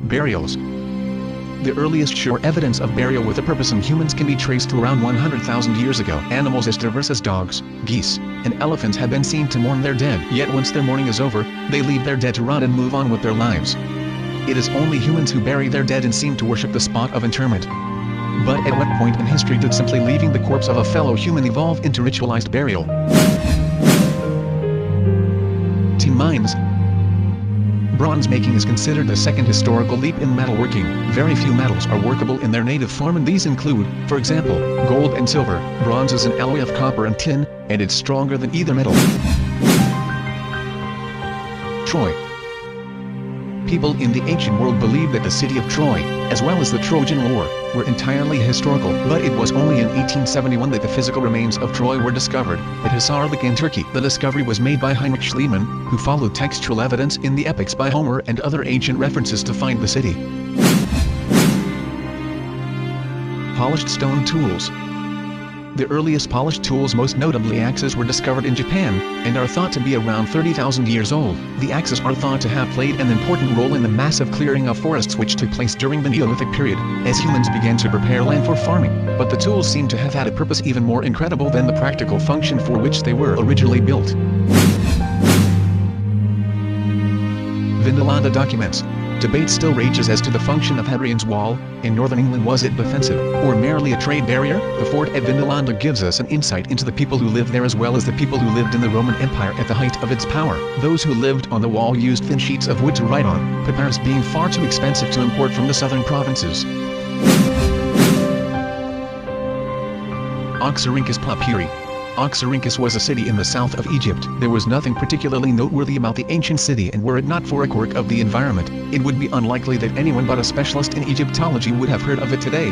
Burials. The earliest sure evidence of burial with a purpose in humans can be traced to around 100,000 years ago. Animals as diverse as dogs, geese, and elephants have been seen to mourn their dead. Yet once their mourning is over, they leave their dead to rot and move on with their lives. It is only humans who bury their dead and seem to worship the spot of interment. But at what point in history did simply leaving the corpse of a fellow human evolve into ritualized burial? Tin mines. Bronze making is considered the second historical leap in metalworking. Very few metals are workable in their native form, and these include, for example, gold and silver. Bronze is an alloy of copper and tin, and it's stronger than either metal. Troy. People in the ancient world believed that the city of Troy, as well as the Trojan War, were entirely historical, but it was only in 1871 that the physical remains of Troy were discovered, at Hisarlik in Turkey. The discovery was made by Heinrich Schliemann, who followed textual evidence in the epics by Homer and other ancient references to find the city. Polished stone tools. The earliest polished tools, most notably axes, were discovered in Japan, and are thought to be around 30,000 years old. The axes are thought to have played an important role in the massive clearing of forests which took place during the Neolithic period, as humans began to prepare land for farming. But the tools seem to have had a purpose even more incredible than the practical function for which they were originally built. Vindolanda documents. Debate still rages as to the function of Hadrian's Wall. In northern England, was it defensive, or merely a trade barrier? The fort at Vindolanda gives us an insight into the people who lived there as well as the people who lived in the Roman Empire at the height of its power. Those who lived on the wall used thin sheets of wood to write on, papyrus being far too expensive to import from the southern provinces. Oxyrhynchus Papyri. Oxyrhynchus was a city in the south of Egypt. There was nothing particularly noteworthy about the ancient city, and were it not for a quirk of the environment, it would be unlikely that anyone but a specialist in Egyptology would have heard of it today.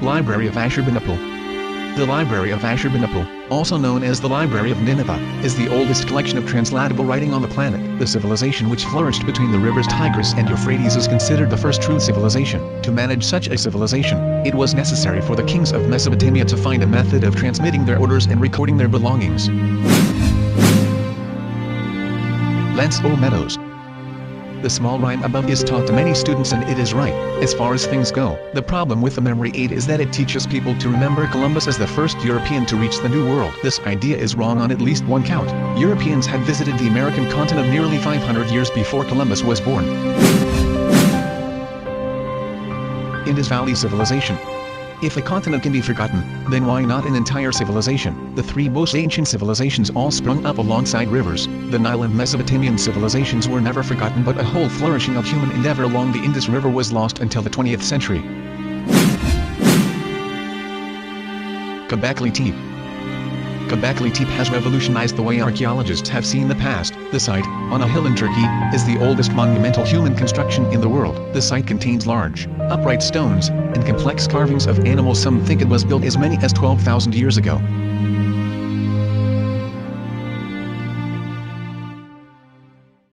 Library of Ashurbanipal. The Library of Ashurbanipal, also known as the Library of Nineveh, is the oldest collection of translatable writing on the planet. The civilization which flourished between the rivers Tigris and Euphrates is considered the first true civilization. To manage such a civilization, it was necessary for the kings of Mesopotamia to find a method of transmitting their orders and recording their belongings. Lance O. Meadows. The small rhyme above is taught to many students, and it is right, as far as things go. The problem with the memory aid is that it teaches people to remember Columbus as the first European to reach the New World. This idea is wrong on at least one count. Europeans had visited the American continent nearly 500 years before Columbus was born. Indus Valley Civilization. If a continent can be forgotten, then why not an entire civilization? The three most ancient civilizations all sprung up alongside rivers. The Nile and Mesopotamian civilizations were never forgotten, but a whole flourishing of human endeavor along the Indus River was lost until the 20th century. Göbekli Tepe. Göbekli Tepe has revolutionized the way archaeologists have seen the past. The site, on a hill in Turkey, is the oldest monumental human construction in the world. The site contains large, upright stones, and complex carvings of animals. Some think it was built as many as 12,000 years ago.